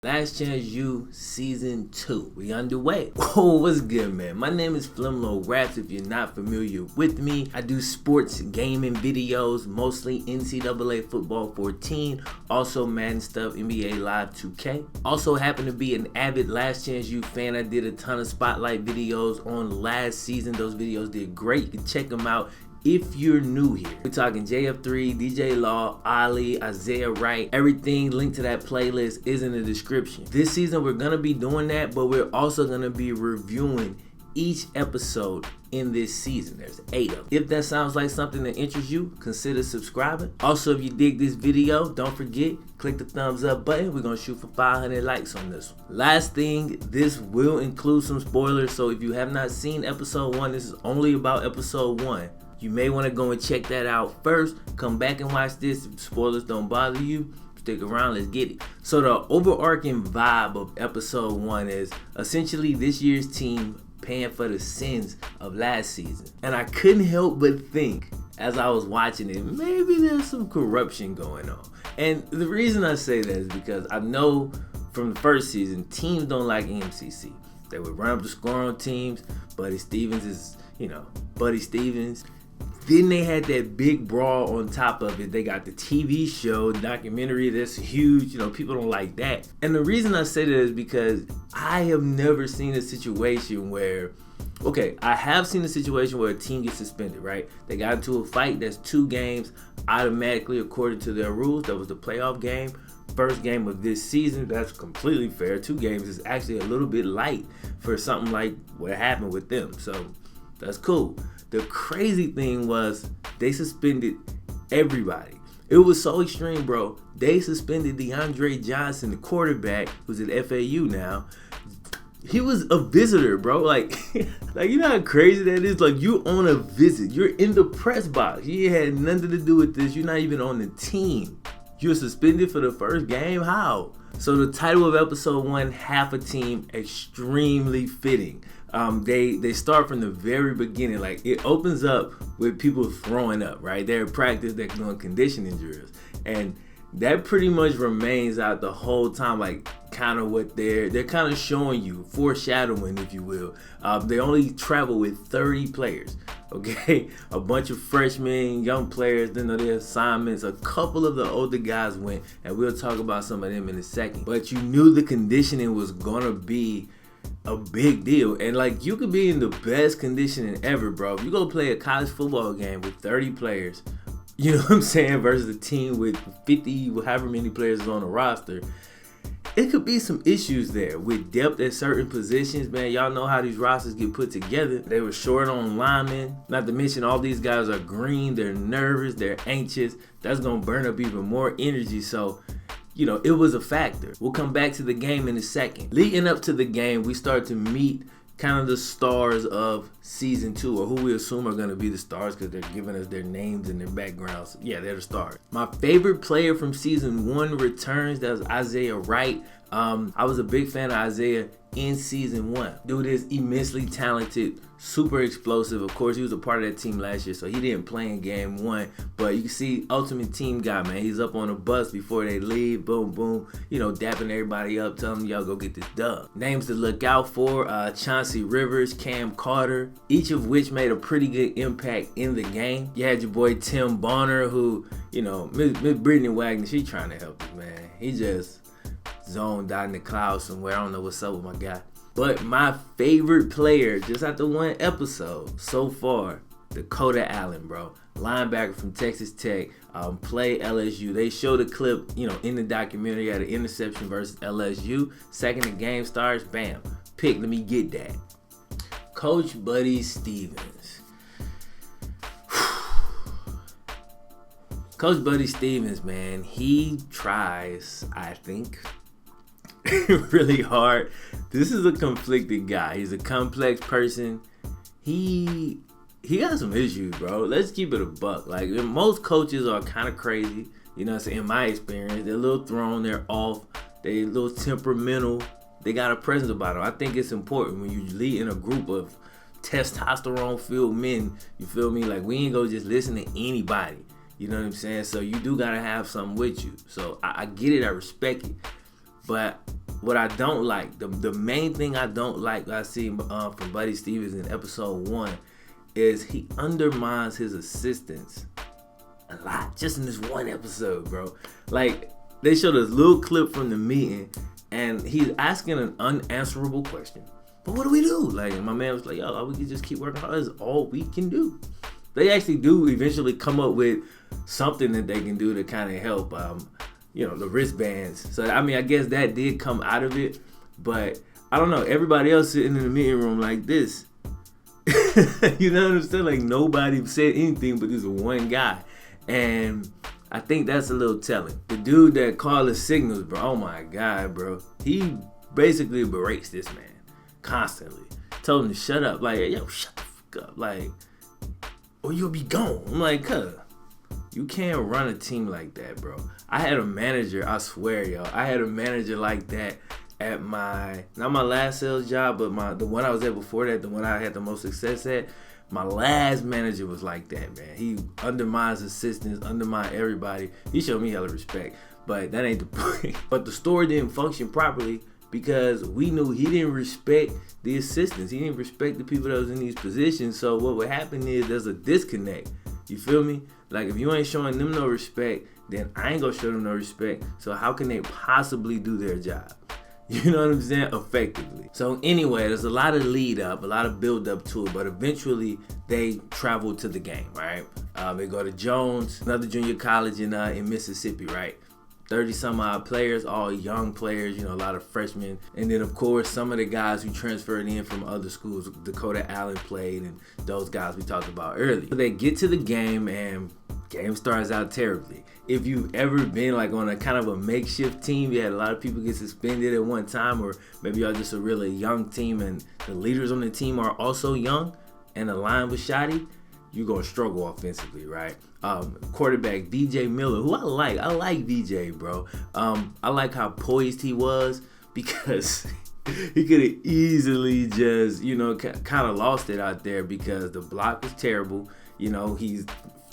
Last Chance U Season 2. We underway. Oh, what's good, man? My name is FlemLo Raps. If you're not familiar with me, I do sports gaming videos, mostly NCAA Football 14, also Madden stuff, NBA Live 2K. Also happen to be an avid Last Chance U fan. I did a ton of spotlight videos on last season. Those videos did great. You can check them out if you're new here. We're talking JF3, DJ Law, Ali, Isaiah Wright. Everything linked to that playlist is in the description. This season we're gonna be doing that, but we're also gonna be reviewing each episode in this season. There's 8 of them. If that sounds like something that interests you, consider subscribing. Also, if you dig this video, don't forget, click the thumbs up button. We're gonna shoot for 500 likes on this one. Last thing, this will include some spoilers, so if you have not seen episode 1, this is only about episode 1. You may want to go and check that out first. Come back and watch this. If spoilers don't bother you, stick around, let's get it. So the overarching vibe of episode 1 is essentially this year's team paying for the sins of last season. And I couldn't help but think, as I was watching it, maybe there's some corruption going on. And the reason I say that is because I know from the first season, teams don't like MCC. They would run up the score on teams. Buddy Stevens is, Buddy Stevens. Then they had that big brawl on top of it. They got the TV show, documentary that's huge. People don't like that. And the reason I say that is because I have never seen a situation where, I have seen a situation where a team gets suspended, right? They got into a fight that's 2 games automatically according to their rules. That was the playoff game. First game of this season, that's completely fair. 2 games is actually a little bit light for something like what happened with them. So that's cool. The crazy thing was they suspended everybody. It was so extreme, bro. They suspended DeAndre Johnson, the quarterback, who's at FAU now. He was a visitor, bro. Like you know how crazy that is? Like, you on a visit. You're in the press box. You had nothing to do with this. You're not even on the team. You're suspended for the first game? How? So the title of episode 1, Half a Team, extremely fitting. They start from the very beginning. Like, it opens up with people throwing up, right? They're at practice, they're doing conditioning drills. And that pretty much remains out the whole time, like kind of what they're kind of showing you, foreshadowing, if you will. They only travel with 30 players, okay? A bunch of freshmen, young players, didn't know their assignments. A couple of the older guys went, and we'll talk about some of them in a second. But you knew the conditioning was gonna be a big deal. And like, you could be in the best conditioning ever, bro. If you go play a college football game with 30 players, you know what I'm saying, versus a team with 50, however many players is on the roster, it could be some issues there with depth at certain positions, man. Y'all know how these rosters get put together. They were short on linemen. Not to mention all these guys are green, they're nervous, they're anxious. That's gonna burn up even more energy. So, it was a factor. We'll come back to the game in a second. Leading up to the game, we start to meet kind of the stars of season 2, or who we assume are going to be the stars because they're giving us their names and their backgrounds. Yeah, they're the stars. My favorite player from season 1 returns. That was Isaiah Wright. I was a big fan of Isaiah in season 1. Dude is immensely talented, super explosive. Of course, he was a part of that team last year, so he didn't play in game 1. But you can see, ultimate team guy, man. He's up on a bus before they leave. Boom, boom. Dapping everybody up, telling them, y'all go get this dub. Names to look out for: Chauncey Rivers, Cam Carter, each of which made a pretty good impact in the game. You had your boy Tim Bonner, who, Miss Brittany Wagner, she trying to help us, man. He just zoned out in the clouds somewhere. I don't know what's up with my guy. But my favorite player, just after 1 episode so far, Dakota Allen, bro. Linebacker from Texas Tech, play LSU. They showed a clip, in the documentary, had an interception versus LSU. Second the game starts, bam, pick, let me get that. Coach Buddy Stevens. Coach Buddy Stevens, man, he tries, I think, really hard. This is a conflicted guy. He's a complex person. He got some issues, bro. Let's keep it a buck. Like, most coaches are kind of crazy. You know what I'm saying? In my experience, they're a little thrown, they're off, they're a little temperamental. They got a presence about them. I think it's important when you lead in a group of testosterone-filled men. You feel me? Like, we ain't gonna just listen to anybody. You know what I'm saying? So you do gotta have something with you. So I get it, I respect it. But what I don't like, the main thing I don't like I see from Buddy Stevens in episode 1 is he undermines his assistants a lot just in this one episode, bro. Like, they showed this little clip from the meeting and he's asking an unanswerable question. But what do we do? Like, my man was like, yo, we can just keep working hard. That's all we can do. They actually do eventually come up with something that they can do to kind of help, the wristbands. So, I mean, I guess that did come out of it. But, I don't know. Everybody else sitting in the meeting room like this. You know what I'm saying? Like, nobody said anything but this one guy. And I think that's a little telling. The dude that called the signals, bro, oh my God, bro. He basically berates this man constantly. Told him to shut up. Like, yo, shut the fuck up. Like, or you'll be gone. I'm like, you can't run a team like that, bro. I had a manager, I swear, yo. I had a manager like that at not my last sales job, but the one I was at before that, the one I had the most success at. My last manager was like that, man. He undermines assistants, undermines everybody. He showed me hella respect, but that ain't the point. But the store didn't function properly because we knew he didn't respect the assistants. He didn't respect the people that was in these positions. So what would happen is there's a disconnect. You feel me? Like, if you ain't showing them no respect, then I ain't gonna show them no respect. So how can they possibly do their job? You know what I'm saying? Effectively. So anyway, there's a lot of lead up, a lot of build up to it, but eventually they travel to the game, right? They go to Jones, another junior college in Mississippi, right? 30 some odd players, all young players, a lot of freshmen. And then of course, some of the guys who transferred in from other schools, Dakota Allen played, and those guys we talked about earlier. So they get to the game and game starts out terribly. If you've ever been like on a kind of a makeshift team, you had a lot of people get suspended at one time, or maybe y'all just a really young team and the leaders on the team are also young and the line was shoddy, you're going to struggle offensively, right? Quarterback VJ Miller, who I like VJ, bro. I like how poised he was because he could have easily just, kind of lost it out there because the block was terrible. He's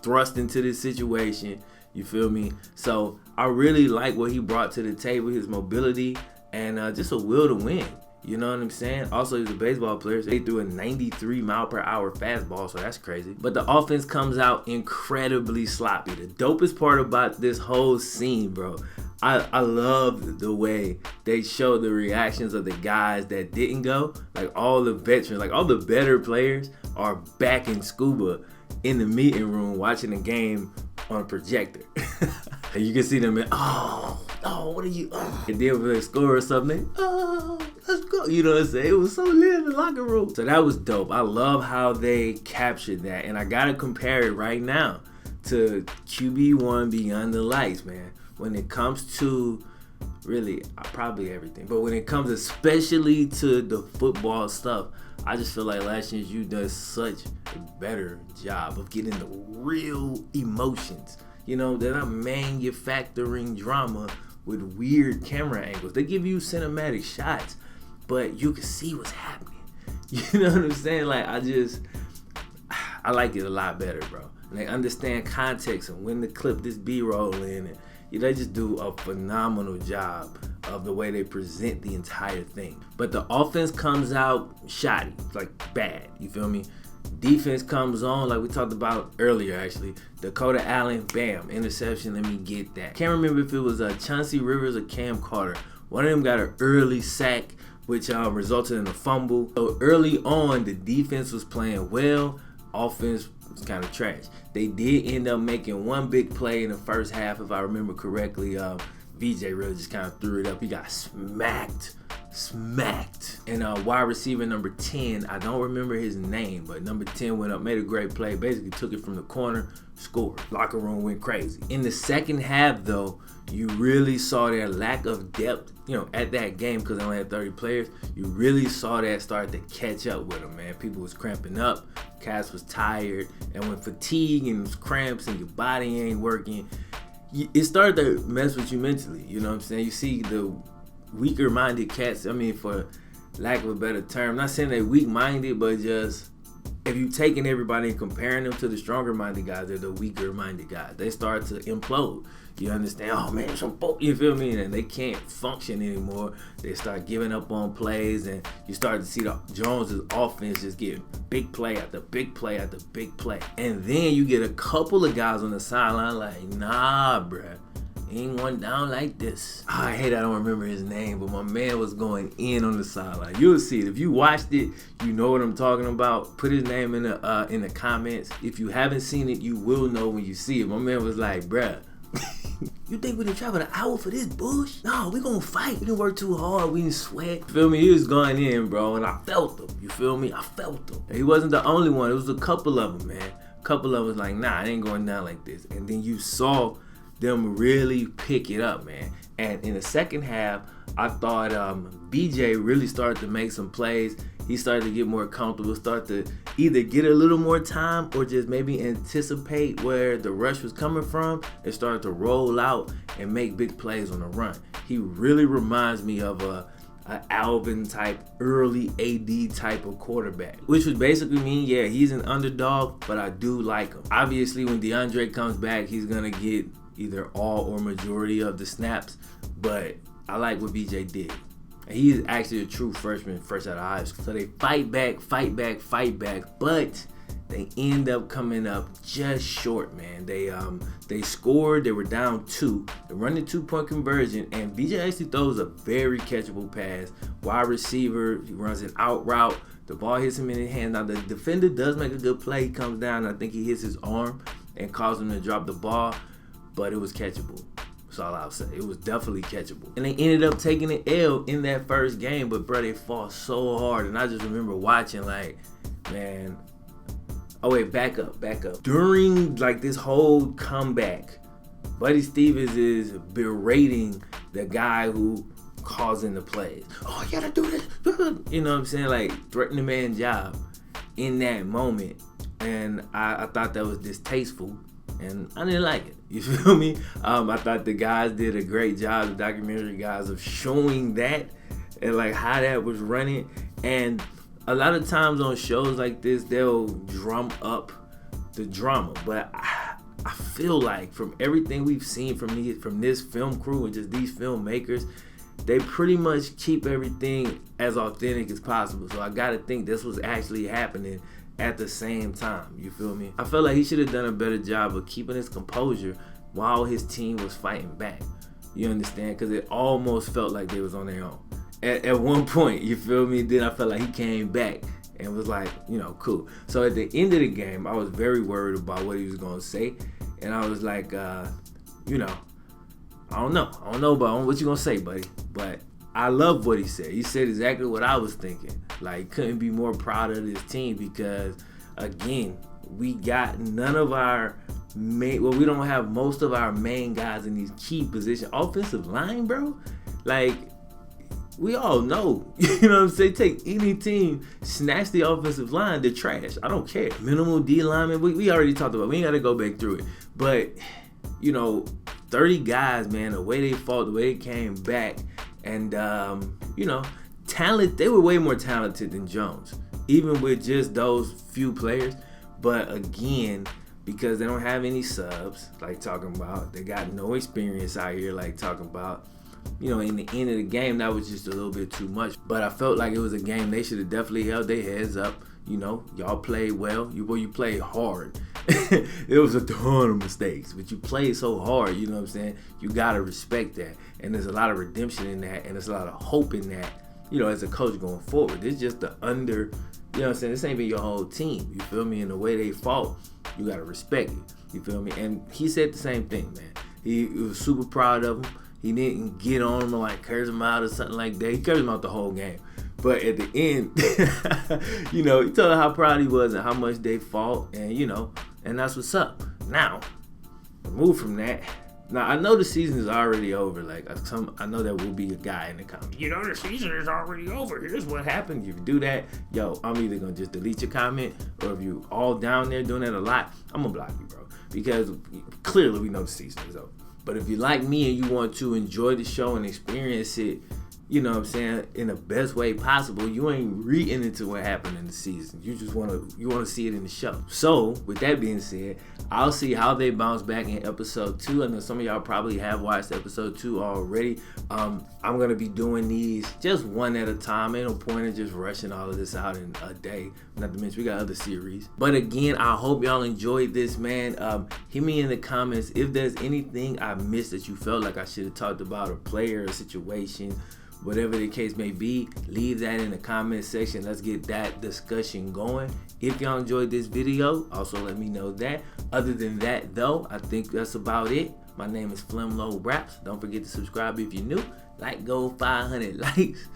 thrust into this situation. You feel me? So I really like what he brought to the table, his mobility and just a will to win. You know what I'm saying? Also, he's a baseball player. So they threw a 93 mile per hour fastball, so that's crazy. But the offense comes out incredibly sloppy. The dopest part about this whole scene, bro, I love the way they show the reactions of the guys that didn't go. Like all the veterans, like all the better players are back in scuba in the meeting room watching the game on a projector. And you can see them in, what are you, And then when they score or something, let's go. You know what I'm saying? It was so lit in the locker room. So that was dope. I love how they captured that. And I gotta compare it right now to QB1 Beyond the Lights, man. When it comes to really, probably everything. But when it comes especially to the football stuff, I just feel like Last Chance U does such a better job of getting the real emotions. They're not manufacturing drama with weird camera angles. They give you cinematic shots, but you can see what's happening. You know what I'm saying? Like, I like it a lot better, bro. And they understand context and when to clip this B-roll in. And they just do a phenomenal job of the way they present the entire thing. But the offense comes out shoddy, like bad, you feel me? Defense comes on, like we talked about earlier actually. Dakota Allen, bam, interception, let me get that. Can't remember if it was Chauncey Rivers or Cam Carter. One of them got an early sack, which resulted in a fumble. So early on, the defense was playing well, offense was kind of trash. They did end up making one big play in the first half, if I remember correctly. VJ really just kind of threw it up. He got smacked. And wide receiver number 10, I don't remember his name, but number 10 went up, made a great play, basically took it from the corner, scored. Locker room went crazy. In the second half, though, you really saw their lack of depth, at that game because they only had 30 players. You really saw that start to catch up with them, man. People was cramping up, cats was tired, and when fatigue and cramps and your body ain't working, it started to mess with you mentally. You know what I'm saying? You see the weaker-minded cats, for lack of a better term, I'm not saying they're weak-minded, but just if you taking everybody and comparing them to the stronger minded guys, they're the weaker minded guys. They start to implode. You understand? Oh man, you feel me? And they can't function anymore. They start giving up on plays, and you start to see the Jones's offense just get big play after big play after big play. And then you get a couple of guys on the sideline like, nah, bruh. Ain't one down like this. I hate I don't remember his name, but my man was going in on the sideline. You'll see it. If you watched it, you know what I'm talking about. Put his name in the comments. If you haven't seen it, you will know when you see it. My man was like, bruh, you think we done travel an hour for this bush? No, we gonna fight. We didn't work too hard. We didn't sweat. You feel me? He was going in, bro, and I felt him. You feel me? I felt him. And he wasn't the only one. It was a couple of them, man. A couple of us like, nah, it ain't going down like this. And then you saw them really pick it up, man. And in the second half, I thought BJ really started to make some plays. He started to get more comfortable, start to either get a little more time or just maybe anticipate where the rush was coming from and start to roll out and make big plays on the run. He really reminds me of a Alvin type, early AD type of quarterback, which would basically mean, yeah, he's an underdog, but I do like him. Obviously, when DeAndre comes back, he's gonna get either all or majority of the snaps, but I like what BJ did. He is actually a true freshman, fresh out of high school. So they fight back, but they end up coming up just short, man. They scored, they were down 2. They run the 2-point conversion, and BJ actually throws a very catchable pass. Wide receiver, he runs an out route. The ball hits him in the hand. Now the defender does make a good play. He comes down, and I think he hits his arm and causes him to drop the ball. But it was catchable. That's all I'll say. It was definitely catchable. And they ended up taking an L in that first game, but bro, they fought so hard. And I just remember watching like, man. Oh wait, back up. During like this whole comeback, Buddy Stevens is berating the guy who causing the plays. Oh, you gotta do this. You know what I'm saying? Like threatening the man's job in that moment. And I thought that was distasteful. And I didn't like it. You feel me? I thought the guys did a great job, the documentary guys, of showing that and like how that was running. And a lot of times on shows like this, they'll drum up the drama. But I feel like from everything we've seen from this film crew and just these filmmakers, they pretty much keep everything as authentic as possible. So I gotta think this was actually happening at the same time, you feel me? I felt like he should have done a better job of keeping his composure while his team was fighting back. You understand? Because it almost felt like they was on their own. At one point, you feel me? Then I felt like he came back and was like, you know, cool. So at the end of the game, I was very worried about what he was going to say. And I was like, you know, I don't know about what you going to say, buddy. But I love what he said. He said exactly what I was thinking. Like, couldn't be more proud of this team because, again, we got none of our we don't have most of our main guys in these key positions. Offensive line, bro, like, we all know, you know what I'm saying? Take any team, snatch the offensive line, they're trash. I don't care. Minimal D lineman, we already talked about it. We ain't got to go back through it. But, you know, 30 guys, man, the way they fought, the way they came back, and, you know, talent, they were way more talented than Jones, even with just those few players. But again, because they don't have any subs, like talking about, they got no experience out here, like talking about, you know, in the end of the game, that was just a little bit too much. But I felt like it was a game they should have definitely held their heads up. You know, y'all played well. You played hard. It was a ton of mistakes, but you played so hard, you know what I'm saying? You got to respect that. And there's a lot of redemption in that, and there's a lot of hope in that, you know, as a coach going forward. It's just you know what I'm saying? This ain't been your whole team, you feel me? And the way they fought, you got to respect it, you feel me? And he said the same thing, man. He was super proud of him. He didn't get on him or like curse him out or something like that. He cursed him out the whole game. But at the end, you know, he told him how proud he was and how much they fought, and, you know, and that's what's up. Now, remove from that. Now, I know the season is already over. Like, I know there will be a guy in the comments, you know, the season is already over. Here's what happened. If you do that, yo, I'm either going to just delete your comment, or if you all down there doing that a lot, I'm going to block you, bro. Because clearly we know the season is over. But if you're like me and you want to enjoy the show and experience it you know what I'm saying, in the best way possible. You ain't reading into what happened in the season. You just want to see it in the show. So with that being said, I'll see how they bounce back in episode 2. I know some of y'all probably have watched episode 2 already. I'm going to be doing these just one at a time. Ain't no point in just rushing all of this out in a day. Not to mention we got other series. But again, I hope y'all enjoyed this, man. Hit me in the comments if there's anything I missed that you felt like I should have talked about, a player, a situation, whatever the case may be. Leave that in the comment section. Let's get that discussion going. If y'all enjoyed this video, also let me know that. Other than that though, I think that's about it. My name is FlemLo Raps. Don't forget to subscribe if you're new. Like, go 500 likes.